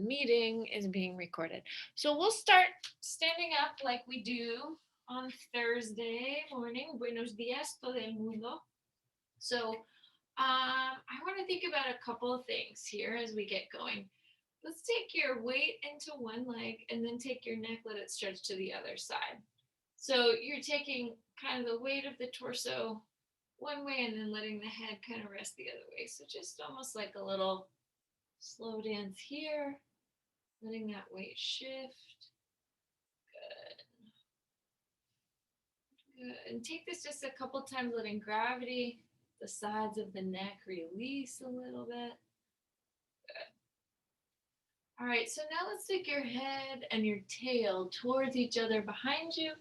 the meeting is being recorded. So we'll start standing up like we do on Thursday morning. Buenos días, todo el mundo. So I want to think about a couple of things here as we get going. Let's take your weight into one leg and then take your neck, let it stretch to the other side. So you're taking kind of the weight of the torso one way and then letting the head kind of rest the other way. So just almost like a little slow dance here, letting that weight shift. Good. Good. And take this just a couple times, letting gravity, the sides of the neck release a little bit. Good. All right, so now let's take your head and your tail towards each other behind you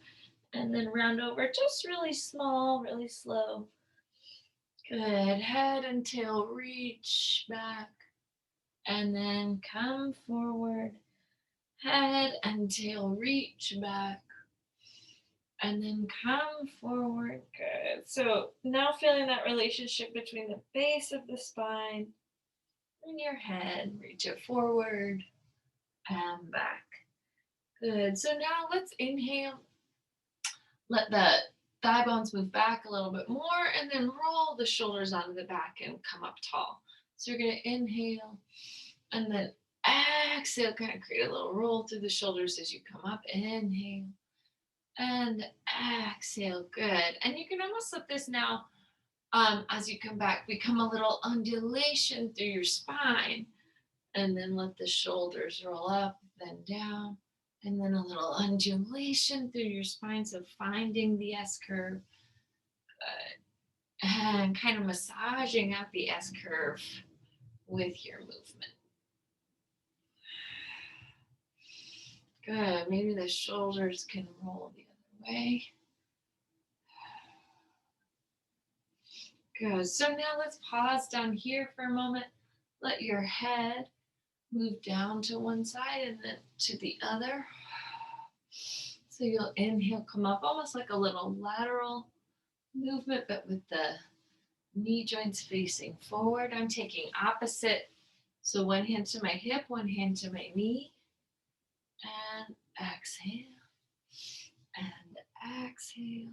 and then round over just really small, really slow. Good. Head and tail reach back and then come forward. Head and tail reach back and then come forward. Good. So now feeling that relationship between the base of the spine and your head. Reach it forward and back. Good. So now let's inhale. Let the thigh bones move back a little bit more and then roll the shoulders onto the back and come up tall. So you're going to inhale and then exhale, kind of create a little roll through the shoulders as you come up. Inhale and exhale. Good. And you can almost let this now, as you come back, become a little undulation through your spine. And then let the shoulders roll up, then down. And then a little undulation through your spine. So finding the S curve. Good. And kind of massaging out the S curve with your movement. Good. Maybe the shoulders can roll the other way. Good. So now let's pause down here for a moment. Let your head move down to one side and then to the other. So you'll inhale, come up almost like a little lateral movement, but with the knee joints facing forward. I'm taking opposite. So one hand to my hip, one hand to my knee. And exhale. And exhale.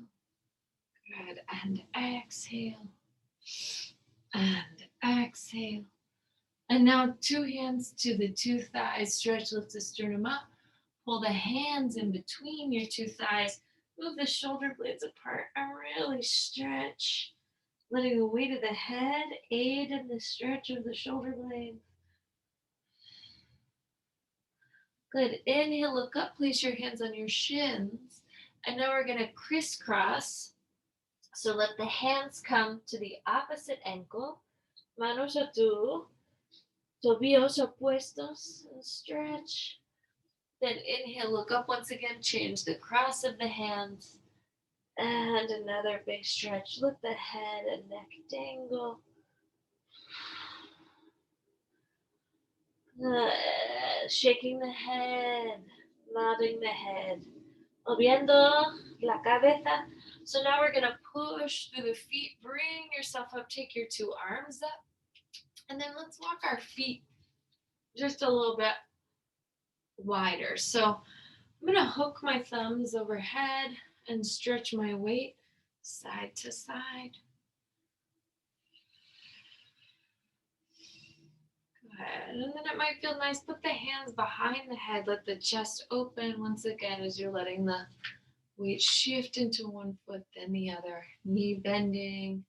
Good. And exhale. And exhale. And now two hands to the two thighs. Stretch, lift the sternum up. Pull the hands in between your two thighs. Move the shoulder blades apart and really stretch. Letting the weight of the head aid in the stretch of the shoulder blades. Good. Inhale, look up, place your hands on your shins. And now we're going to crisscross. So let the hands come to the opposite ankle. Manos a tu tobillos opuestos. And stretch. Then inhale, look up once again, change the cross of the hands. And another big stretch. Let the head and neck dangle. Shaking the head, nodding the head. Moviendo la cabeza. So now we're going to push through the feet. Bring yourself up. Take your two arms up. And then let's walk our feet just a little bit wider. So I'm going to hook my thumbs overhead and stretch my weight side to side. Good. And then it might feel nice. Put the hands behind the head. Let the chest open once again as you're letting the weight shift into one foot, then the other. Knee bending.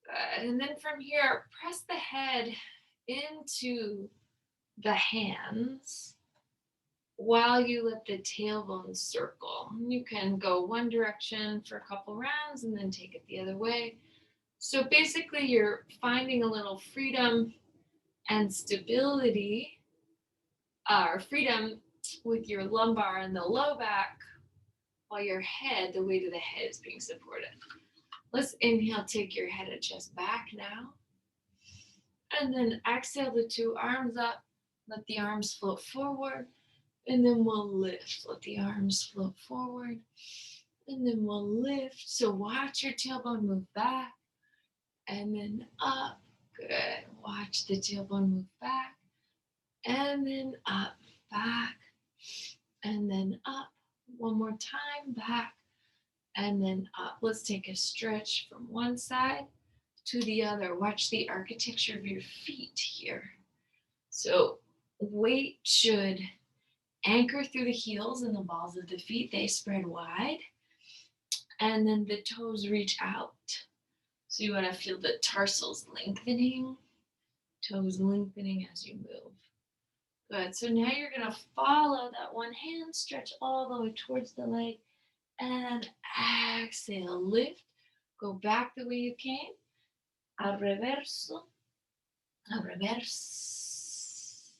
Good. And then from here, press the head into the hands while you let the tailbone circle. You can go one direction for a couple rounds and then take it the other way. So basically you're finding a little freedom and stability, or freedom with your lumbar and the low back, while your head, the weight of the head is being supported. Let's inhale, take your head and chest back now. And then exhale the two arms up, let the arms float forward. And then we'll lift. Let the arms float forward. And then we'll lift. So watch your tailbone move back. And then up. Good. Watch the tailbone move back. And then up, back, and then up. One more time, back, and then up. Let's take a stretch from one side to the other. Watch the architecture of your feet here. So weight should anchor through the heels and the balls of the feet. They spread wide. And then the toes reach out. So you want to feel the tarsals lengthening, toes lengthening as you move. Good. So now you're going to follow that one hand, stretch all the way towards the leg, and exhale, lift. Go back the way you came. Al reverso. Al reverso.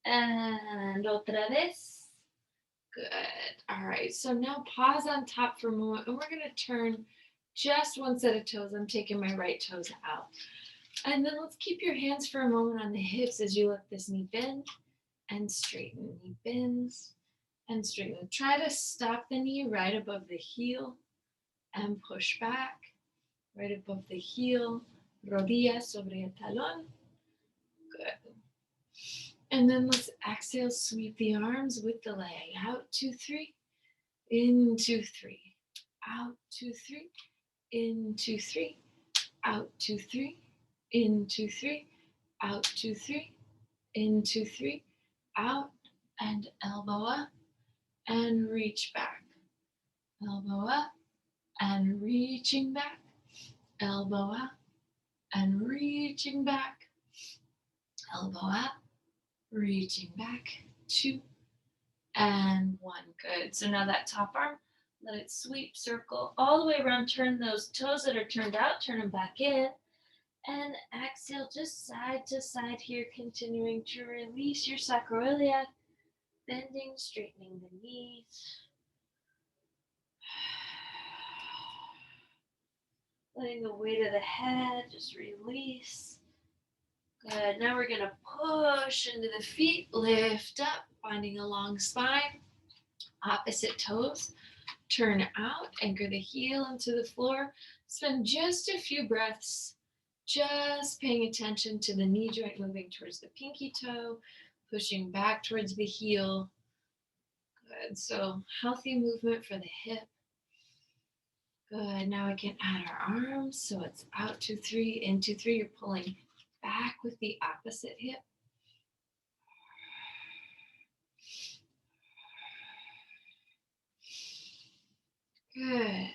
And otra vez. Good. All right. So now pause on top for a moment, and we're going to turn just one set of toes. I'm taking my right toes out. And then let's keep your hands for a moment on the hips as you let this knee bend and straighten. Knee bends and straighten. Try to stop the knee right above the heel and push back. Right above the heel. Rodilla sobre el talón. Good. And then let's exhale, sweep the arms with the leg. Out, 2, 3. In, 2, 3. Out, 2, 3. In, 2, 3. Out, 2, 3. In, 2, 3. Out, 2, 3. In, 2, 3. Out, and elbow up and reach back. Elbow up and reaching back. Elbow up and reaching back. Elbow up, reaching back. 2 and 1. Good. So now that top arm, let it sweep, circle all the way around. Turn those toes that are turned out, turn them back in. And exhale just side to side here, continuing to release your sacroiliac, bending, straightening the knees. Letting the weight of the head just release. Good. Now we're going to push into the feet, lift up, finding a long spine. Opposite toes, turn out, anchor the heel into the floor. Spend just a few breaths just paying attention to the knee joint moving towards the pinky toe, pushing back towards the heel. Good. So healthy movement for the hip. Good. Now we can add our arms. So it's out, 2, 3, in, 2, 3. You're pulling back with the opposite hip. Good.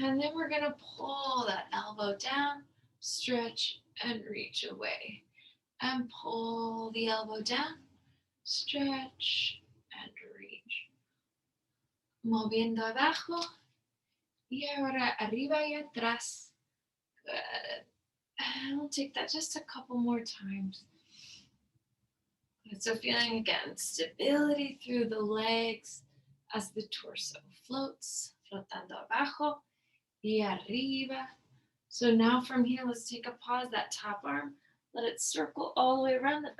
And then we're going to pull that elbow down, stretch, and reach away. And pull the elbow down, stretch, and reach. Moviendo abajo. Y ahora arriba y atrás. Good. And we'll take that just a couple more times. Good. So feeling again, stability through the legs as the torso floats, flotando abajo y arriba. So now from here, let's take a pause, that top arm. Let it circle all the way around the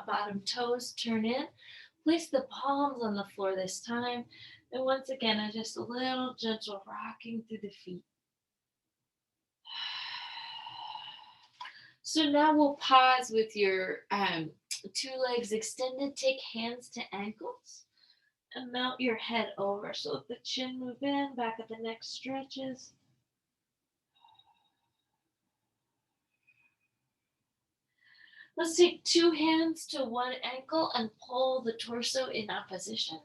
bottom toes, turn in. Place the palms on the floor this time. And once again, just a little gentle rocking through the feet. So now we'll pause with your 2 legs extended. Take hands to ankles and mount your head over. So let the chin move in, back of the neck stretches. Let's take 2 hands to one ankle and pull the torso in opposition.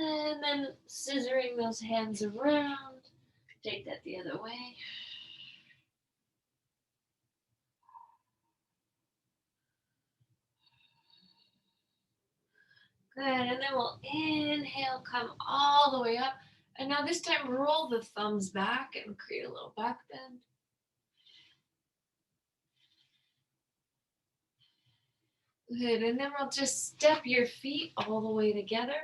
And then scissoring those hands around. Take that the other way. Good, and then we'll inhale, come all the way up. And now this time, roll the thumbs back and create a little back bend. Good, and then we'll just step your feet all the way together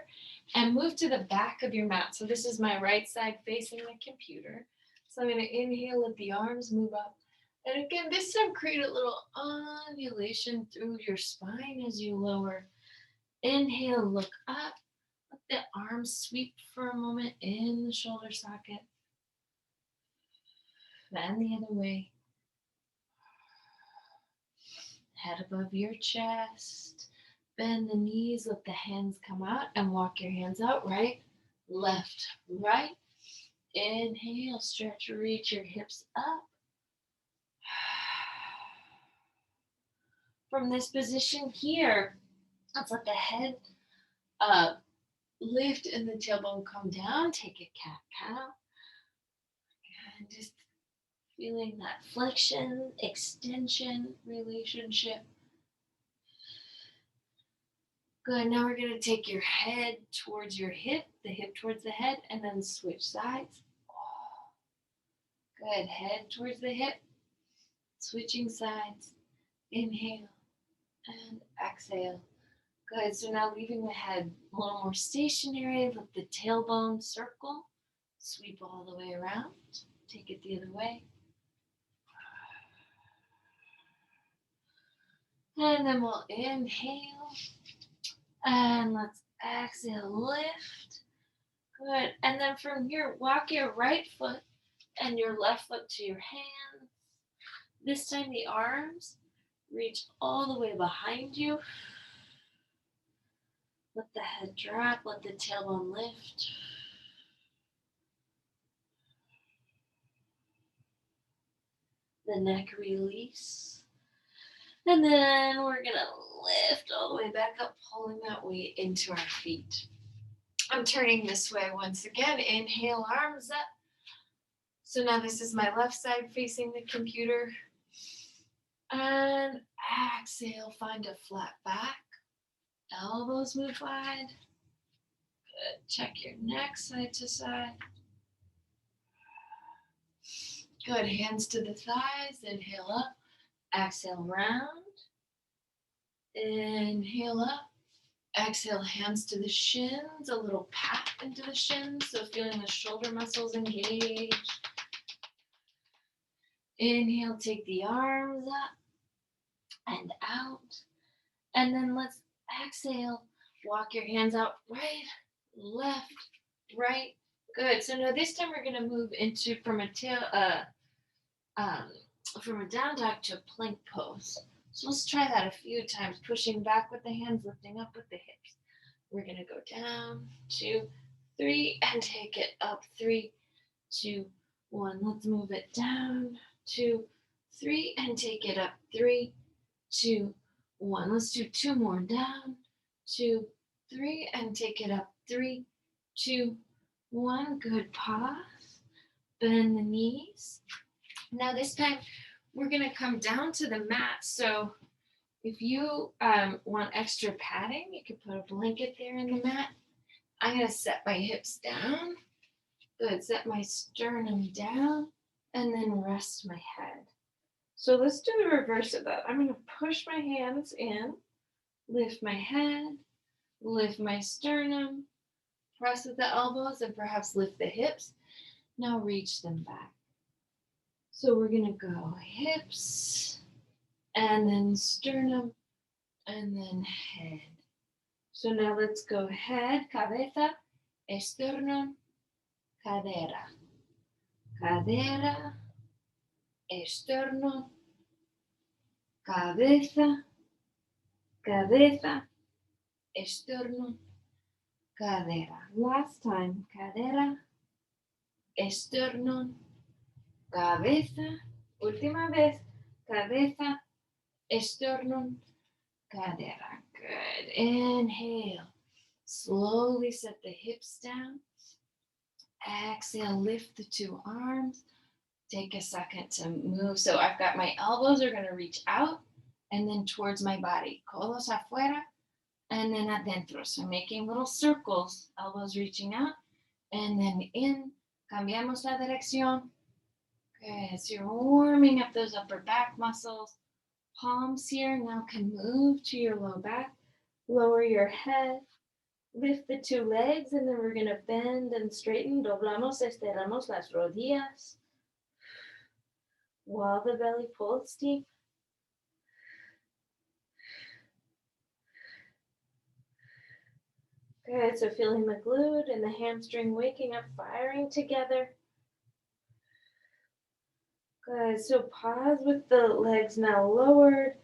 and move to the back of your mat. So this is my right side facing the computer. So I'm going to inhale, let the arms move up. And again, this time create a little undulation through your spine as you lower. Inhale, look up. Let the arms sweep for a moment in the shoulder socket. Bend the other way. Head above your chest. Bend the knees, let the hands come out and walk your hands out. Right, left, right. Inhale, stretch, reach your hips up. From this position here, let's let the head lift and the tailbone come down. Take a cat-cow. And just feeling that flexion, extension relationship. Good. Now we're going to take your head towards your hip, the hip towards the head, and then switch sides. Good. Head towards the hip, switching sides. Inhale and exhale. Good. So now leaving the head a little more stationary. Let the tailbone circle. Sweep all the way around. Take it the other way. And then we'll inhale. And let's exhale, lift. Good. And then from here, walk your right foot and your left foot to your hands. This time the arms reach all the way behind you. Let the head drop, let the tailbone lift. The neck release. And then we're going to lift all the way back up, pulling that weight into our feet. I'm turning this way once again. Inhale, arms up. So now this is my left side facing the computer. And exhale, find a flat back. Elbows move wide. Good. Check your neck side to side. Good. Hands to the thighs. Inhale up. Exhale, round. Inhale up. Exhale, hands to the shins. A little pat into the shins. So feeling the shoulder muscles engage. Inhale, take the arms up and out. And then let's exhale. Walk your hands out. Right, left, right. Good. So now this time we're going to move into from a down dog to a plank pose. So let's try that a few times, pushing back with the hands, lifting up with the hips. We're going to go down, 2, 3, and take it up, 3, 2, 1. Let's move it down, 2, 3, and take it up, 3, 2, 1. Let's do 2 more, down, 2, 3, and take it up, 3, 2, 1. Good. Pause. Bend the knees. Now this time we're going to come down to the mat. So if you want extra padding, you can put a blanket there in the mat. I'm going to set my hips down. Good. Set my sternum down and then rest my head. So let's do the reverse of that. I'm going to push my hands in, lift my head, lift my sternum, press with the elbows, and perhaps lift the hips. Now reach them back. So we're going to go hips, and then sternum, and then head. So now let's go head, cabeza, esternum, cadera. Cadera, esternum, cabeza, cabeza, esternum, cadera. Last time, cadera, esternum, cabeza, última vez, cabeza, esternum, cadera. Good. Inhale. Slowly set the hips down. Exhale, lift the 2 arms. Take a second to move. So I've got my elbows are going to reach out and then towards my body. Codos afuera and then adentro. So making little circles, elbows reaching out and then in. Cambiamos la dirección. Good. So you're warming up those upper back muscles. Palms here now can move to your low back. Lower your head. Lift the 2 legs and then we're going to bend and straighten. Doblamos, estiramos las rodillas. While the belly pulls deep. Good, so feeling the glute and the hamstring waking up, firing together. Good. So pause with the legs now lowered.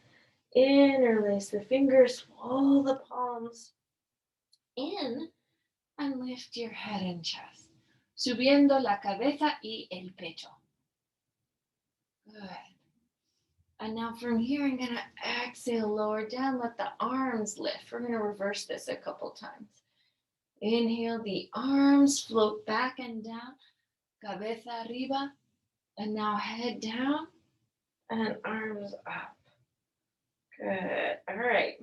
Interlace the fingers, swallow the palms in, and lift your head and chest. Subiendo la cabeza y el pecho. Good. And now from here, I'm going to exhale, lower down, let the arms lift. We're going to reverse this a couple times. Inhale, the arms float back and down, cabeza arriba, and now head down and arms up. Good. All right.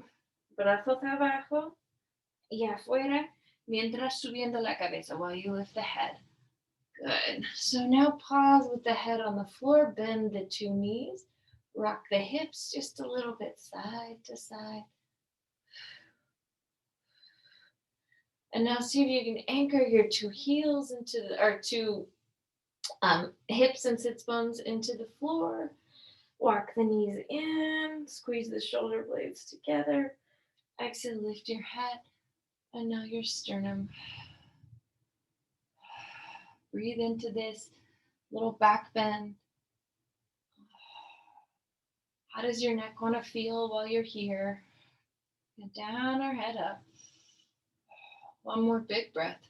Brazos abajo y afuera, mientras subiendo la cabeza while you lift the head. Good. So now pause with the head on the floor, bend the two knees, rock the hips just a little bit side to side. And now see if you can anchor your two heels into the, or two hips and sits bones into the floor. Walk the knees in, squeeze the shoulder blades together. Exhale, lift your head, and now your sternum. Breathe into this little back bend. How does your neck want to feel while you're here? And down or head up. One more big breath.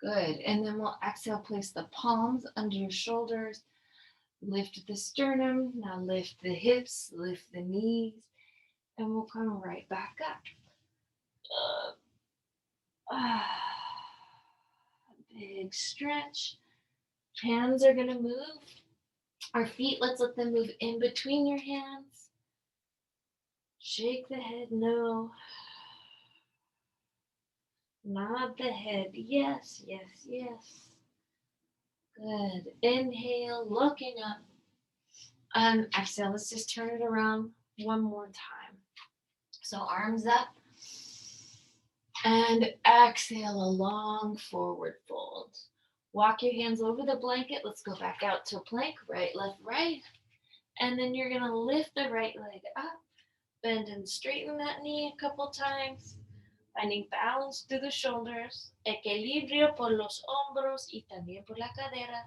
Good. And then we'll exhale, place the palms under your shoulders. Lift the sternum. Now lift the hips, lift the knees, and we'll come right back up. Big stretch. Hands are going to move. Our feet, let's let them move in between your hands. Shake the head no. Nod the head yes, yes, yes. Good. Inhale, looking up. And exhale, let's just turn it around one more time. So arms up. And exhale, a long forward fold. Walk your hands over the blanket. Let's go back out to plank. Right, left, right. And then you're going to lift the right leg up. Bend and straighten that knee a couple times. Finding balance through the shoulders. Equilibrio por los hombros y también por la cadera.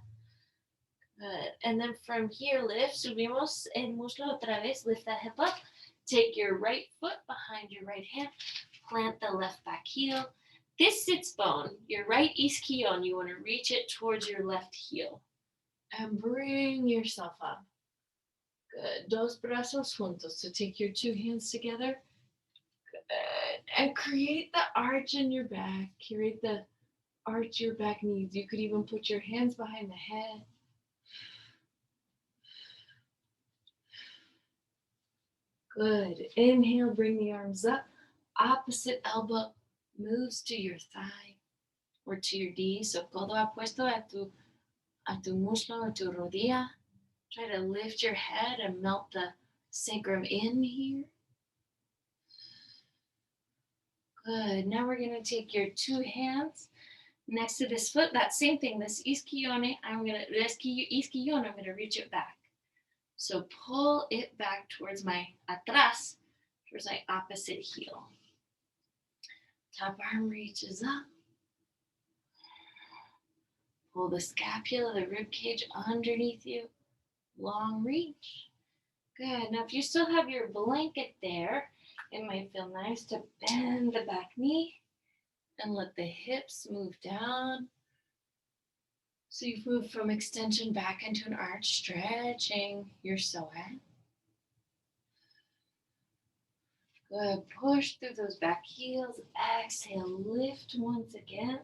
Good. And then from here, lift. Subimos el muslo otra vez. Lift that hip up. Take your right foot behind your right hand. Plant the left back heel. This sits bone, your right isquion, you want to reach it towards your left heel. And bring yourself up. Good. Dos brazos juntos. So take your two hands together. Good. And create the arch in your back. Create the arch your back knees. You could even put your hands behind the head. Good. Inhale, bring the arms up. Opposite elbow moves to your thigh or to your knee. So codo apuesto a tu muslo, a tu rodilla. Try to lift your head and melt the sacrum in here. Good. Now we're going to take your two hands next to this foot. That same thing, this isquion, I'm going to reach it back. So pull it back towards my atrás, towards my opposite heel. Top arm reaches up. Pull the scapula, the rib cage underneath you. Long reach. Good. Now if you still have your blanket there, it might feel nice to bend the back knee and let the hips move down. So you've moved from extension back into an arch, stretching your psoas. Good. Push through those back heels. Exhale, lift once again.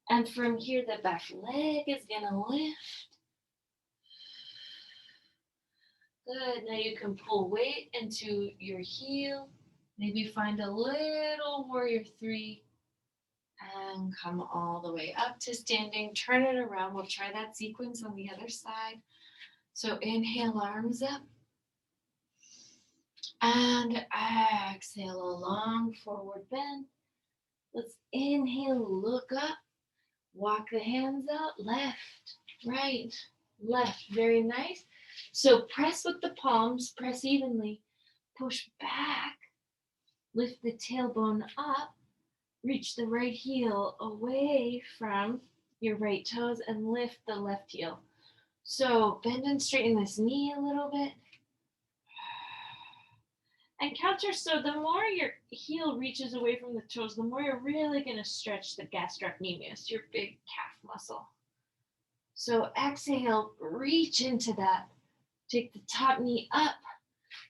And from here, the back leg is going to lift. Good. Now you can pull weight into your heel. Maybe find a little warrior three. And come all the way up to standing. Turn it around. We'll try that sequence on the other side. So inhale, arms up. And exhale, a long forward bend. Let's inhale, look up. Walk the hands out. Left, right, left. Very nice. So press with the palms. Press evenly. Push back. Lift the tailbone up. Reach the right heel away from your right toes and lift the left heel. So bend and straighten this knee a little bit. And counter, so the more your heel reaches away from the toes, the more you're really going to stretch the gastrocnemius, your big calf muscle. So exhale, reach into that. Take the top knee up.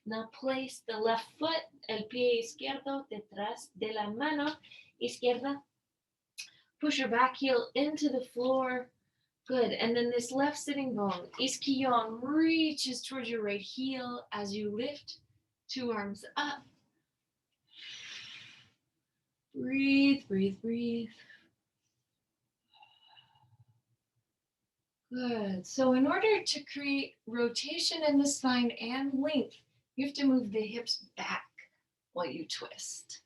Now place the left foot, el pie izquierdo, detrás de la mano izquierda. Push your back heel into the floor. Good. And then this left sitting bone, isquillon, reaches towards your right heel as you lift. 2 arms up. Breathe, breathe, breathe. Good. So in order to create rotation in the spine and length, you have to move the hips back while you twist.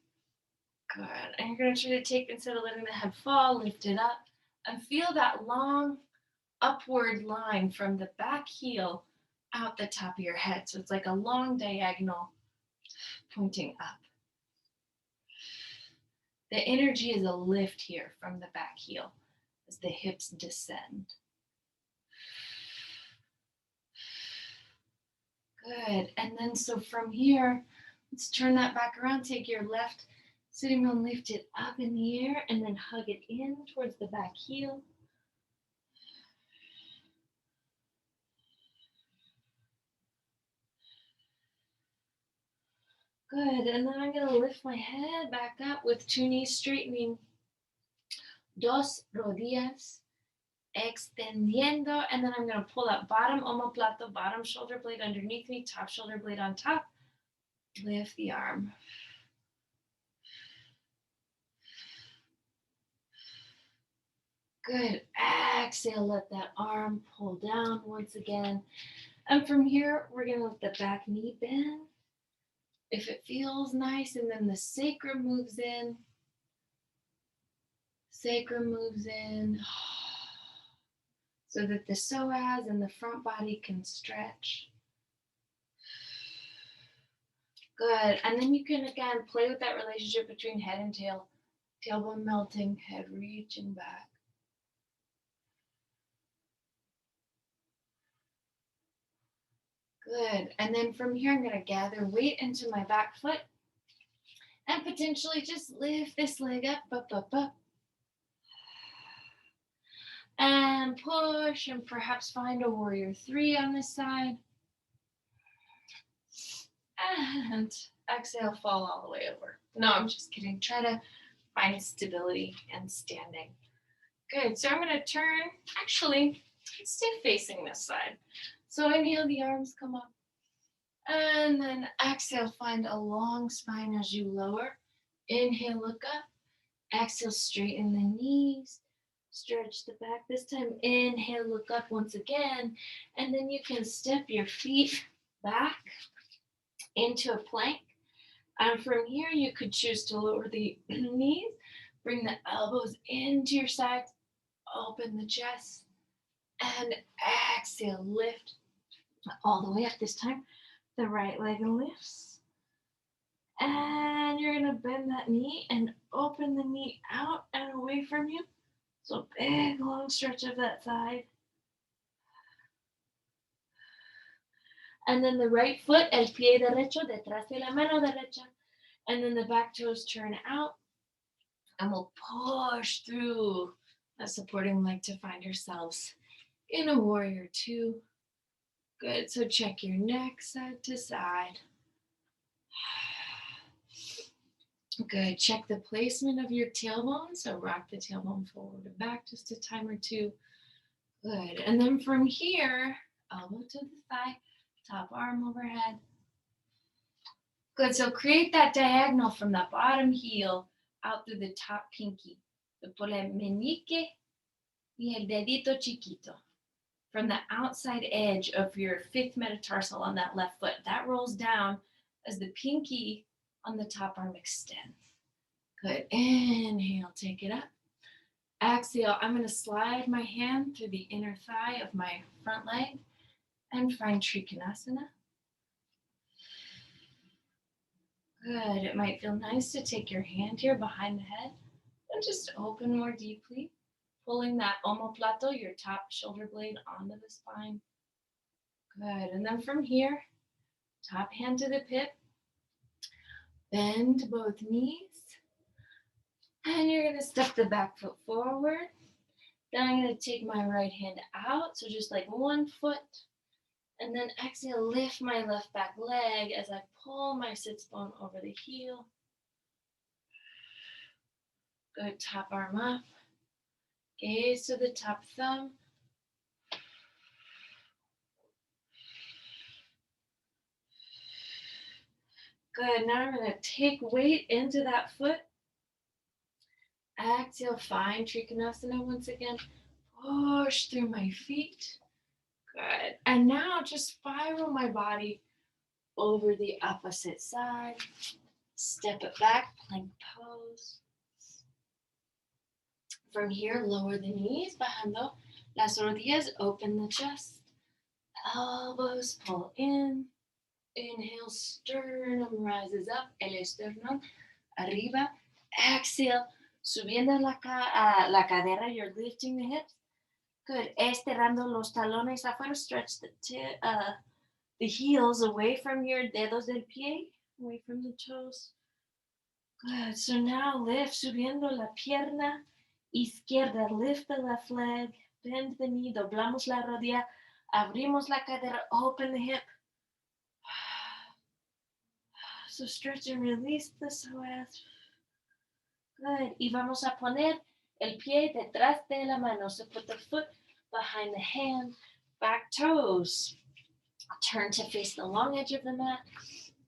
Good. And you're going to try to take, instead of letting the head fall, lift it up and feel that long upward line from the back heel out the top of your head. So it's like a long diagonal pointing up. The energy is a lift here from the back heel as the hips descend. Good. And then so from here, let's turn that back around. Take your left sitting bone, lift it up in the air, and then hug it in towards the back heel. Good. And then I'm going to lift my head back up with 2 knees straightening. Dos rodillas. Extendiendo, and then I'm going to pull that bottom omoplato, bottom shoulder blade underneath me, top shoulder blade on top. Lift the arm. Good. Exhale, let that arm pull down once again. And from here, we're going to let the back knee bend. If it feels nice, and then the sacrum moves in. Sacrum moves in. So that the psoas and the front body can stretch. Good. And then you can, again, play with that relationship between head and tail. Tailbone melting, head reaching back. Good. And then from here, I'm going to gather weight into my back foot and potentially just lift this leg up, up, up, up. And push, and perhaps find a warrior 3 on this side. And exhale, fall all the way over. No, I'm just kidding. Try to find stability and standing. Good. So I'm going to turn. Actually, let's stay facing this side. So inhale, the arms come up. And then exhale, find a long spine as you lower. Inhale, look up. Exhale, straighten the knees. Stretch the back. This time, inhale, look up once again. And then you can step your feet back into a plank. And from here, you could choose to lower the knees, bring the elbows into your sides, open the chest, and exhale, lift all the way up. This time, the right leg lifts. And you're going to bend that knee and open the knee out and away from you. So big, long stretch of that side. And then the right foot, el pie derecho, detrás de la mano derecha. And then the back toes turn out. And we'll push through a supporting leg to find yourselves in a warrior 2. Good. So check your neck side to side. Good. Check the placement of your tailbone. So rock the tailbone forward and back just a time or 2. Good. And then from here, elbow to the thigh, top arm overhead. Good. So create that diagonal from the bottom heel out through the top pinky. Por el meñique y el dedito chiquito. From the outside edge of your 5th metatarsal on that left foot. That rolls down as the pinky on the top arm extends. Good. Inhale, take it up. Exhale, I'm going to slide my hand through the inner thigh of my front leg and find Srikanasana. Good. It might feel nice to take your hand here behind the head and just open more deeply. Pulling that omoplato, your top shoulder blade, onto the spine. Good. And then from here, top hand to the pit. Bend both knees. And you're going to step the back foot forward. Then I'm going to take my right hand out. So just like one foot. And then exhale, lift my left back leg as I pull my sits bone over the heel. Good. Top arm up. Gaze to the top thumb. Good. Now I'm going to take weight into that foot. Exhale, find Srikanasana once again. Push through my feet. Good. And now just spiral my body over the opposite side. Step it back, plank pose. From here, lower the knees, bajando las rodillas, open the chest. Elbows pull in. Inhale, sternum rises up, el esternón arriba. Exhale, subiendo la cadera, you're lifting the hips. Good. Estirando los talones afuera, stretch the heels away from your dedos del pie, away from the toes. Good. So now lift, subiendo la pierna izquierda, lift the left leg, bend the knee, doblamos la rodilla, abrimos la cadera, open the hip. So stretch and release the psoas. Good. Y vamos a poner el pie detrás de la mano. So put the foot behind the hand, back toes. Turn to face the long edge of the mat.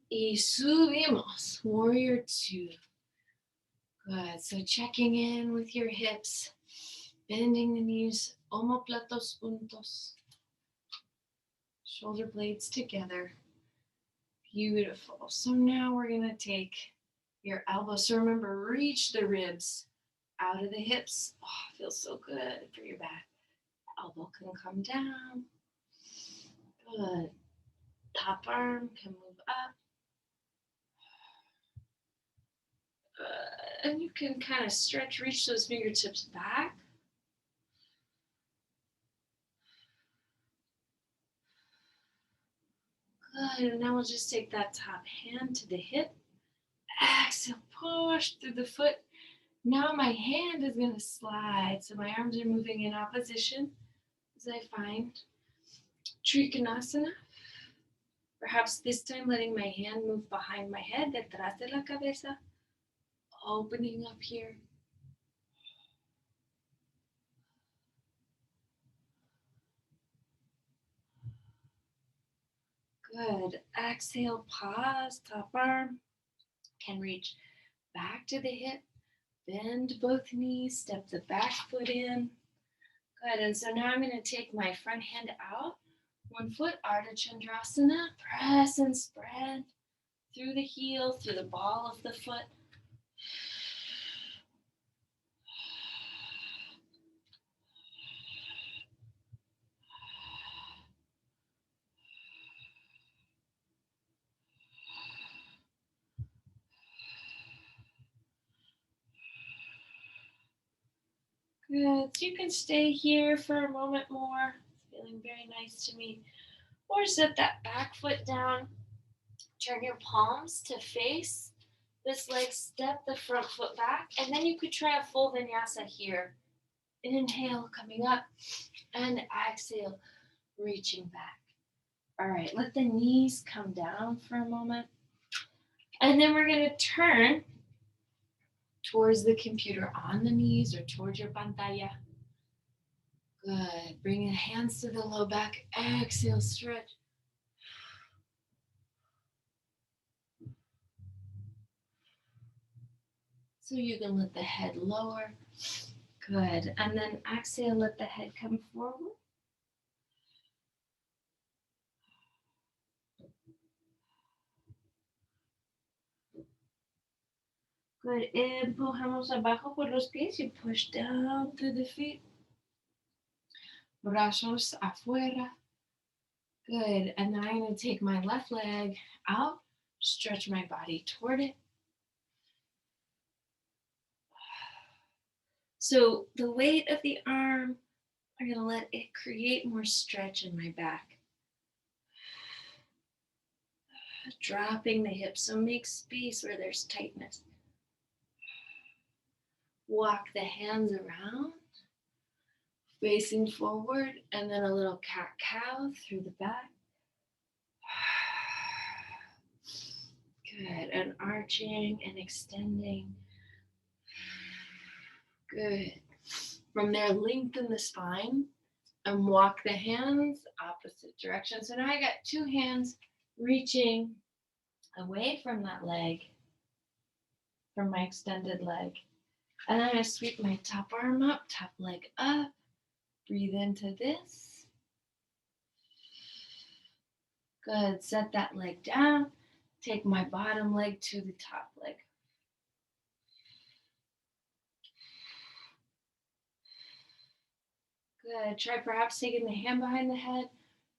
Y subimos. Warrior 2. Good. So checking in with your hips. Bending the knees. Omoplatos juntos. Shoulder blades together. Beautiful. So now we're going to take your elbows. So remember, reach the ribs out of the hips. Oh, feels so good for your back. Elbow can come down. Good. Top arm can move up. And you can kind of stretch, reach those fingertips back. Good. And now we'll just take that top hand to the hip. Exhale, push through the foot. Now my hand is going to slide. So my arms are moving in opposition as I find Srikanasana. Perhaps this time letting my hand move behind my head, detrás de la cabeza. Opening up here. Good. Exhale, pause, top arm. Can reach back to the hip. Bend both knees, step the back foot in. Good. And so now I'm going to take my front hand out. One foot, Ardha Chandrasana. Press and spread through the heel, through the ball of the foot. Good. So you can stay here for a moment more. It's feeling very nice to me. Or set that back foot down. Turn your palms to face this leg. Step the front foot back. And then you could try a full vinyasa here. Inhale, coming up. And exhale, reaching back. All right, let the knees come down for a moment. And then we're going to turn towards the computer on the knees or towards your pantalla. Good. Bring your hands to the low back. Exhale, stretch. So you can let the head lower. Good. And then exhale, let the head come forward. Good. Empujamos abajo por los pies. You push down through the feet. Brazos afuera. Good. And now I'm going to take my left leg out. Stretch my body toward it. So the weight of the arm, I'm going to let it create more stretch in my back. Dropping the hips, so make space where there's tightness. Walk the hands around, facing forward, and then a little cat-cow through the back. Good, and arching and extending. Good. From there, lengthen the spine and walk the hands opposite direction. So now I got two hands reaching away from that leg, from my extended leg. And I'm going to sweep my top arm up, top leg up. Breathe into this. Good. Set that leg down. Take my bottom leg to the top leg. Good. Try perhaps taking the hand behind the head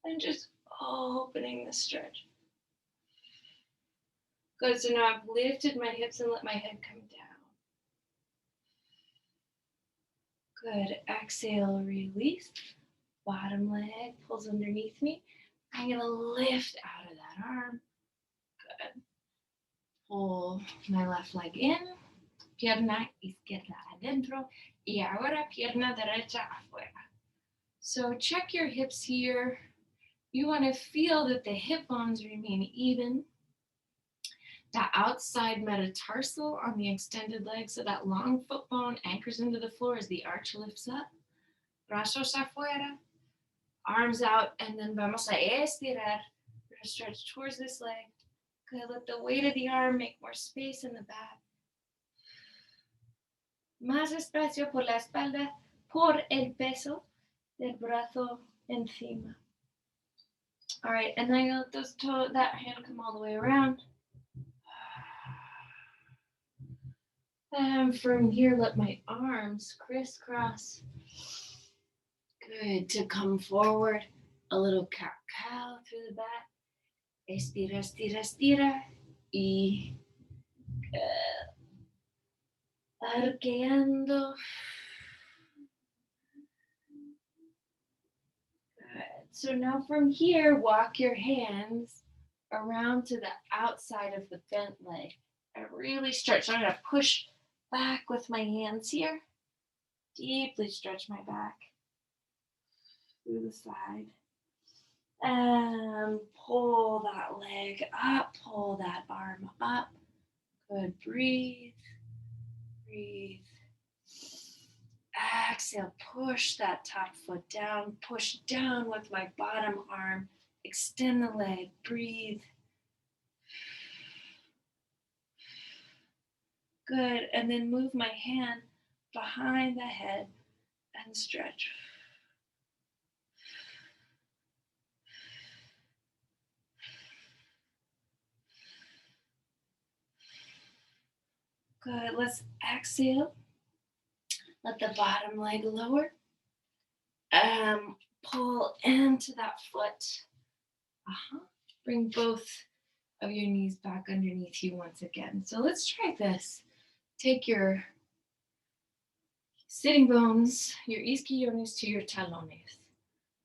and just opening the stretch. Good. So now I've lifted my hips and let my head come down. Good. Exhale, release. Bottom leg pulls underneath me. I'm going to lift out of that arm. Good. Pull my left leg in. Pierna izquierda adentro. Y ahora pierna derecha afuera. So check your hips here. You want to feel that the hip bones remain even. That outside metatarsal on the extended leg, so that long foot bone anchors into the floor as the arch lifts up. Brazos afuera, arms out, and then vamos a estirar. We're going to stretch towards this leg. Good, let the weight of the arm make more space in the back. Más espacio por la espalda, por el peso del brazo encima. All right, and then let that hand come all the way around. And from here, let my arms crisscross. Good, to come forward. A little cat-cow through the back. Estira, estira, estira. Y arqueando. Good. So now from here, walk your hands around to the outside of the bent leg. And really stretch. So I'm going to push back with my hands here. Deeply stretch my back through the side. And pull that leg up, pull that arm up. Good, breathe, breathe. Exhale, push that top foot down, push down with my bottom arm. Extend the leg, breathe. Good, and then move my hand behind the head and stretch. Good, let's exhale. Let the bottom leg lower. Pull into that foot. Bring both of your knees back underneath you once again. So let's try this. Take your sitting bones, your isquiones to your talones,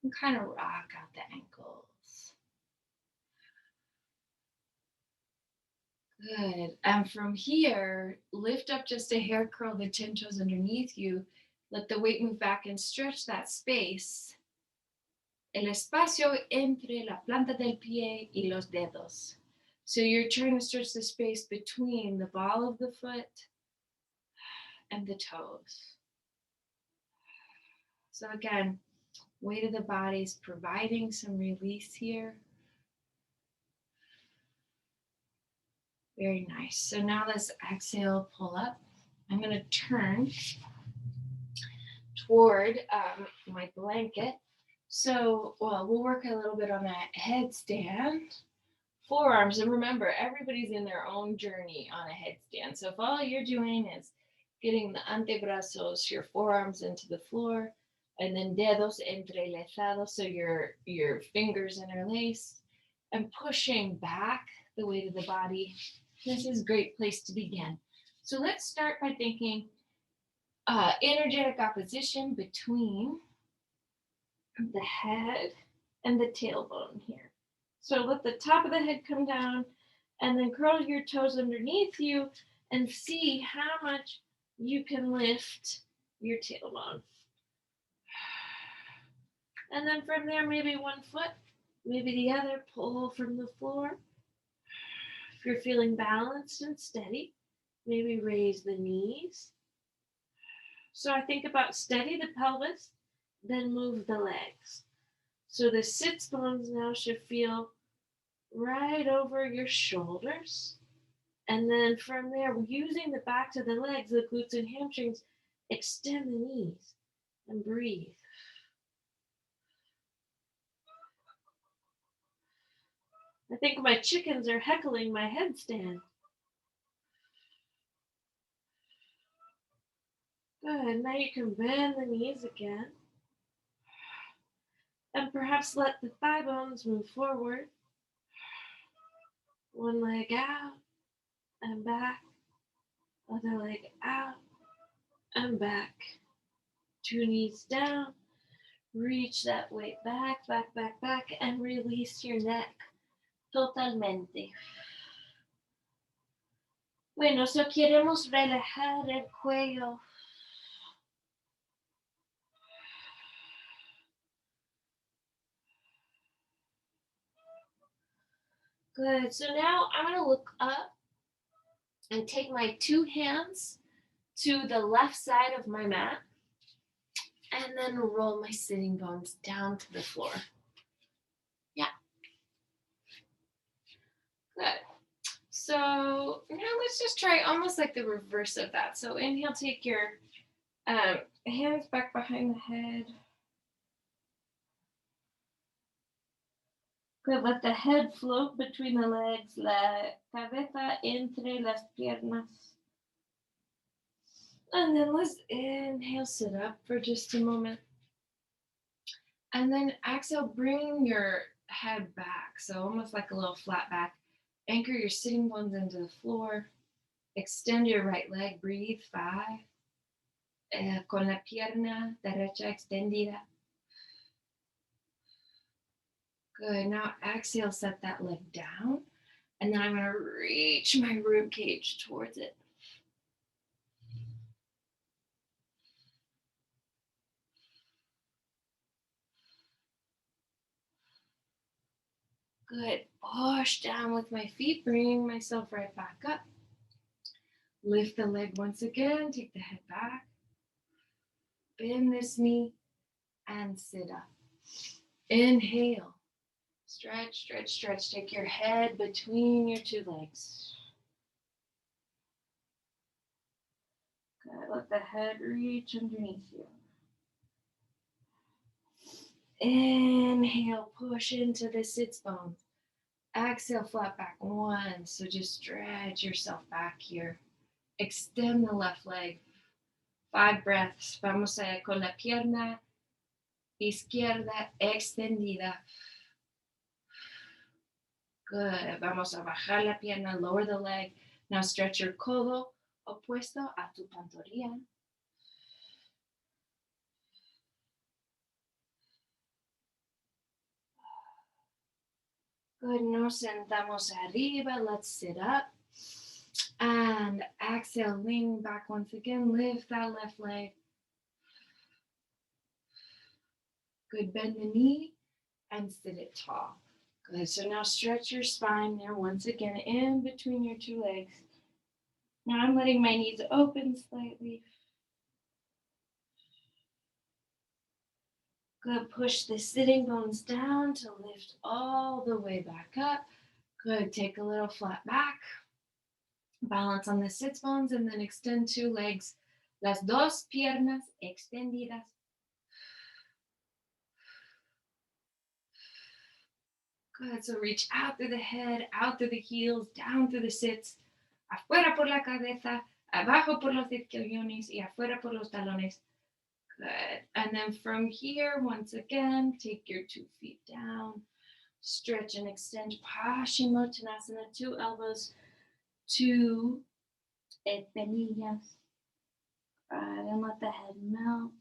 and kind of rock out the ankles. Good. And from here, lift up just a hair, curl the 10 toes underneath you. Let the weight move back and stretch that space. El espacio entre la planta del pie y los dedos. So you're trying to stretch the space between the ball of the foot and the toes. So again, weight of the body is providing some release here. Very nice. So now let's exhale, pull up. I'm going to turn toward my blanket. So, we'll work a little bit on that headstand. Forearms, and remember, everybody's in their own journey on a headstand. So if all you're doing is getting the antebrazos, your forearms into the floor, and then dedos entrelazados, so your fingers interlace, and pushing back the weight of the body, this is a great place to begin. So let's start by thinking energetic opposition between the head and the tailbone here. So let the top of the head come down and then curl your toes underneath you and see how much you can lift your tailbone. And then from there, maybe one foot, maybe the other, pull from the floor. If you're feeling balanced and steady, maybe raise the knees. So I think about steady the pelvis, then move the legs. So the sits bones now should feel right over your shoulders. And then from there, using the backs of the legs, the glutes and hamstrings, extend the knees and breathe. I think my chickens are heckling my headstand. Good. Now you can bend the knees again. And perhaps let the thigh bones move forward. One leg out and back. Other leg out and back. Two knees down. Reach that weight back, back, back, back, and release your neck totalmente. Bueno, so queremos relajar el cuello. Good. So now I'm going to look up and take my two hands to the left side of my mat and then roll my sitting bones down to the floor. Yeah. Good. So now let's just try almost like the reverse of that. So inhale, take your hands back behind the head. Good. Let the head float between the legs, la cabeza entre las piernas. And then let's inhale, sit up for just a moment. And then exhale, bring your head back. So almost like a little flat back. Anchor your sitting bones into the floor. Extend your right leg. Breathe. 5. Con la pierna derecha extendida. Good. Now exhale, set that leg down. And then I'm going to reach my rib cage towards it. Good. Push down with my feet, bringing myself right back up. Lift the leg once again. Take the head back. Bend this knee and sit up. Inhale. Stretch, stretch, stretch. Take your head between your two legs. Good. Let the head reach underneath you. Inhale, push into the sits bones. Exhale, flat back. 1. So just stretch yourself back here. Extend the left leg. 5 breaths. Vamos a con la pierna izquierda extendida. Good. Vamos a bajar la pierna, lower the leg. Now stretch your codo opuesto a tu pantorrilla. Good. Nos sentamos arriba. Let's sit up. And exhale, lean back once again. Lift that left leg. Good. Bend the knee and sit it tall. Good. So now stretch your spine there once again in between your two legs. Now I'm letting my knees open slightly. Good. Push the sitting bones down to lift all the way back up. Good. Take a little flat back. Balance on the sits bones and then extend two legs. Las dos piernas extendidas. Good. So reach out through the head, out through the heels, down through the sits. Afuera por la cabeza, abajo por los isquiones y afuera por los talones. Good. And then from here, once again, take your 2 feet down. Stretch and extend Paschimottanasana, 2 elbows, 2 espinillas. Right, and let the head melt.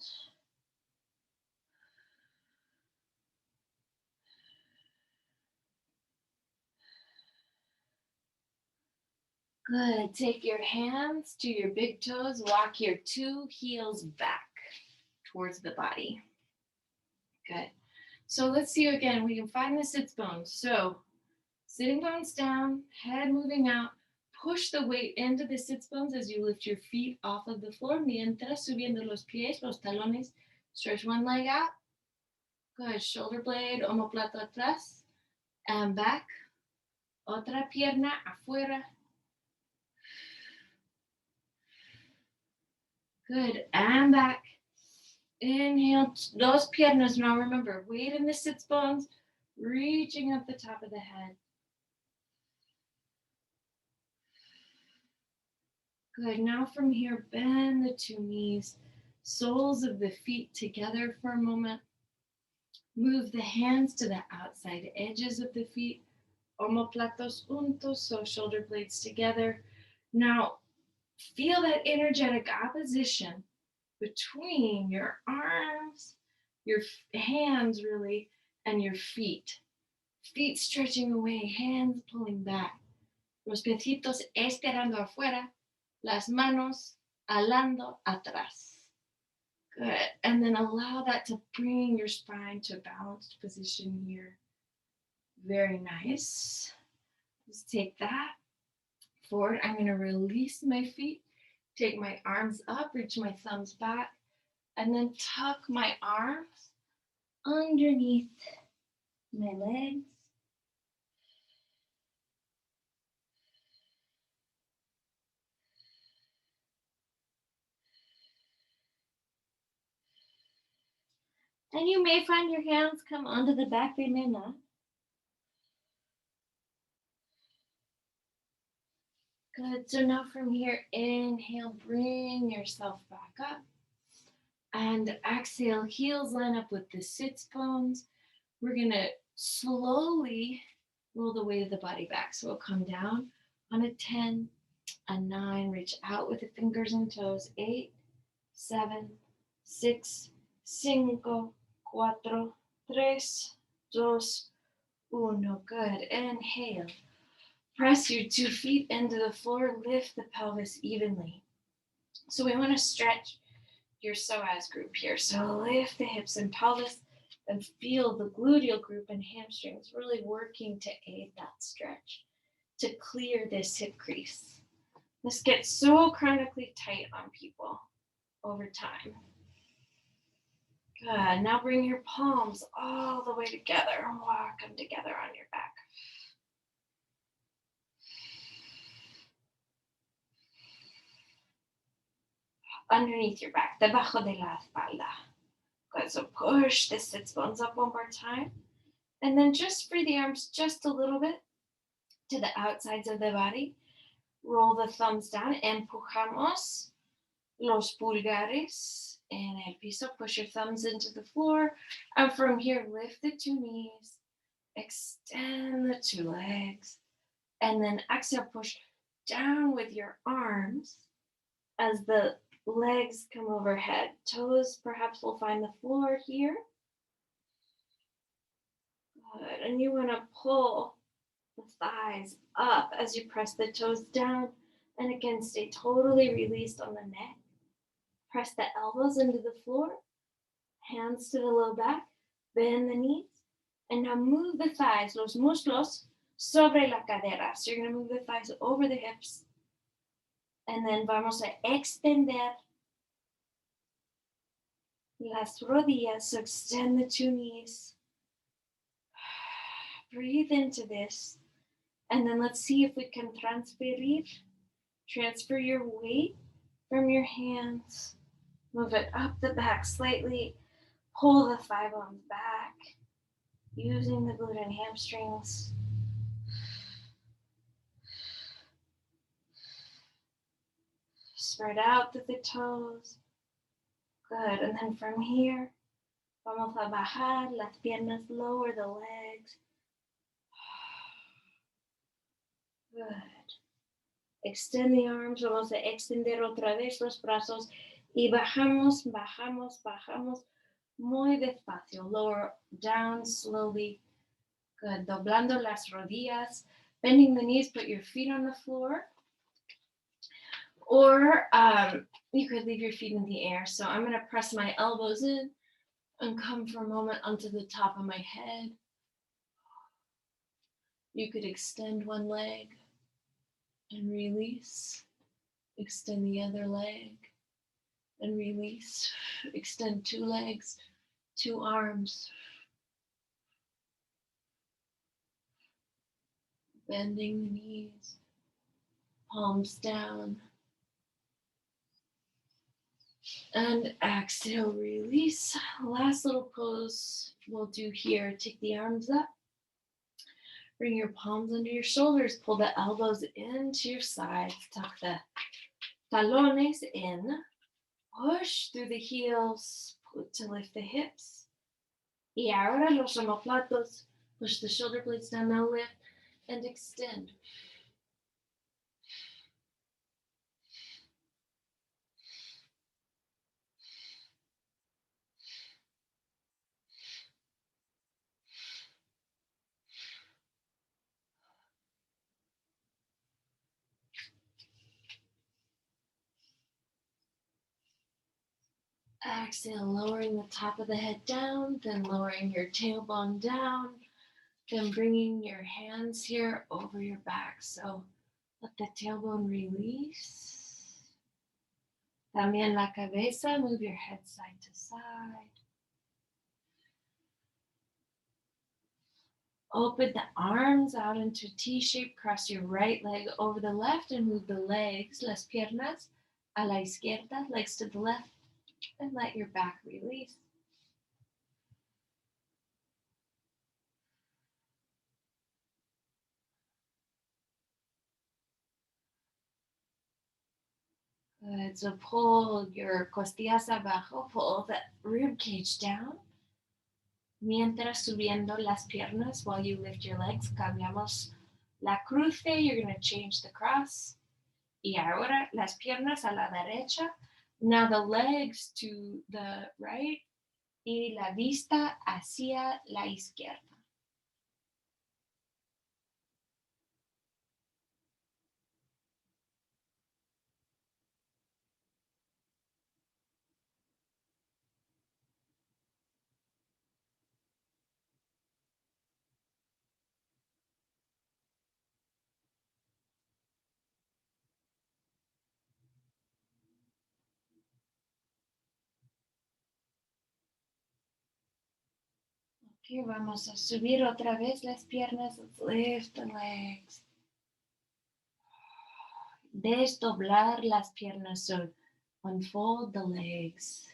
Good. Take your hands to your big toes. Walk your 2 heels back towards the body. Good. So let's see again. We can find the sits bones. So sitting bones down, head moving out. Push the weight into the sits bones as you lift your feet off of the floor. Mientras subiendo los pies, los talones. Stretch one leg out. Good. Shoulder blade, omoplato atrás and back. Otra pierna afuera. Good. And back. Inhale. Dos piernas. Now remember, weight in the sits bones, reaching up the top of the head. Good. Now from here, bend the 2 knees, soles of the feet together for a moment. Move the hands to the outside edges of the feet. Omoplatos juntos, so shoulder blades together. Now, feel that energetic opposition between your arms, your hands really, and your feet. Feet stretching away, hands pulling back. Los piecitos estirando afuera, las manos alando atrás. Good. And then allow that to bring your spine to a balanced position here. Very nice. Let's take that forward. I'm going to release my feet, take my arms up, reach my thumbs back, and then tuck my arms underneath my legs. And you may find your hands come onto the back, they may not. Good. So now from here, inhale, bring yourself back up. And exhale, heels line up with the sits bones. We're going to slowly roll the weight of the body back. So we'll come down on a 10, a 9, reach out with the fingers and toes. 8, 7, 6, 5, 4, 3, 2, 1. Good. Inhale. Press your 2 feet into the floor. Lift the pelvis evenly. So we want to stretch your psoas group here. So lift the hips and pelvis and feel the gluteal group and hamstrings really working to aid that stretch, to clear this hip crease. This gets so chronically tight on people over time. Good. Now bring your palms all the way together and walk them together on your back. Underneath your back, debajo de la espalda. Good. So push the sits bones up one more time. And then just free the arms just a little bit to the outsides of the body. Roll the thumbs down. Empujamos los pulgares en el piso. Push your thumbs into the floor. And from here, lift the 2 knees. Extend the 2 legs. And then exhale, push down with your arms as the legs come overhead. Toes perhaps will find the floor here. Good. And you want to pull the thighs up as you press the toes down. And again, stay totally released on the neck. Press the elbows into the floor. Hands to the low back. Bend the knees. And now move the thighs, los muslos, sobre la cadera. So you're going to move the thighs over the hips. And then vamos a extender las rodillas. So extend the 2 knees. Breathe into this. And then let's see if we can transferir. Transfer your weight from your hands. Move it up the back slightly. Pull the thigh bones back. Using the glute and hamstrings. Spread out through the toes. Good. And then from here, vamos a bajar las piernas, lower the legs. Good. Extend the arms. Vamos a extender otra vez los brazos. Y bajamos, bajamos, bajamos muy despacio. Lower down slowly. Good. Doblando las rodillas. Bending the knees, put your feet on the floor. Or you could leave your feet in the air. So I'm going to press my elbows in and come for a moment onto the top of my head. You could extend one leg and release. Extend the other leg and release. Extend two legs, two arms. Bending the knees, palms down. And exhale, release. Last little pose we'll do here. Take the arms up. Bring your palms under your shoulders. Pull the elbows into your sides. Tuck the talones in. Push through the heels to lift the hips. Y ahora los omoplatos. Push the shoulder blades down. Now lift and extend. Exhale, lowering the top of the head down, then lowering your tailbone down, then bringing your hands here over your back. So let the tailbone release. También la cabeza, move your head side to side. Open the arms out into T-shape. Cross your right leg over the left and move the legs, las piernas, a la izquierda, legs to the left, and let your back release. Good. So pull your costillas abajo, pull the rib cage down. Mientras subiendo las piernas while you lift your legs, cambiamos la cruce. You're going to change the cross. Y ahora las piernas a la derecha. Now the legs to the right. Y la vista hacia la izquierda. Ok, vamos a subir otra vez las piernas. Lift the legs. Desdoblar las piernas. So unfold the legs.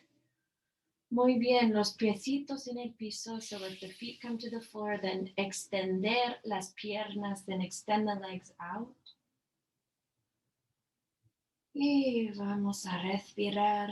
Muy bien, los piecitos en el piso. So let the feet come to the floor. Then extender las piernas. Then extend the legs out. Y vamos a respirar.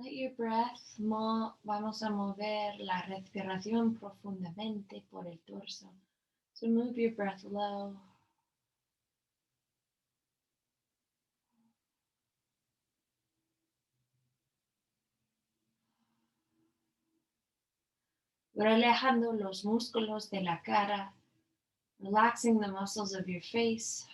Let your breath vamos a mover la respiración profundamente por el torso. So move your breath low. Relajando los músculos de la cara. Relaxing the muscles of your face.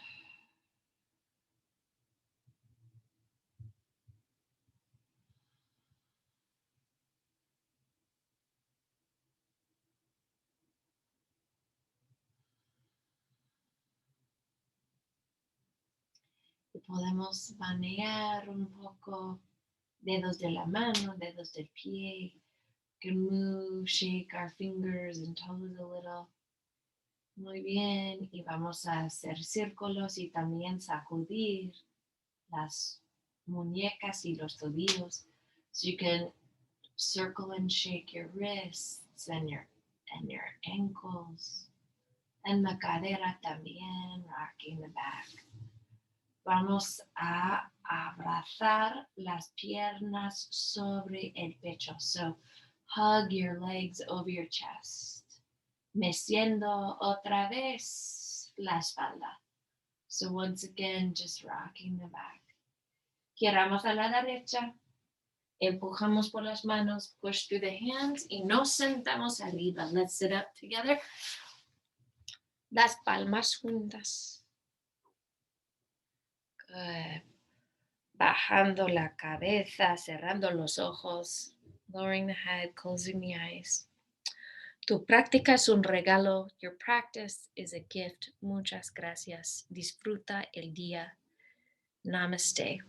Y podemos manejar un poco dedos de la mano, dedos del pie. We can move, shake our fingers and toes a little. Muy bien, y vamos a hacer círculos y también sacudir las muñecas y los tobillos. So you can circle and shake your wrists and your ankles. And la cadera también, rocking the back. Vamos a abrazar las piernas sobre el pecho. So hug your legs over your chest. Meciendo otra vez la espalda. So once again, just rocking the back. Giramos a la derecha. Empujamos por las manos, push through the hands y nos sentamos arriba. Let's sit up together. Las palmas juntas. Good. Bajando la cabeza, cerrando los ojos, lowering the head, closing the eyes. Tu práctica es un regalo. Your practice is a gift. Muchas gracias. Disfruta el día. Namaste.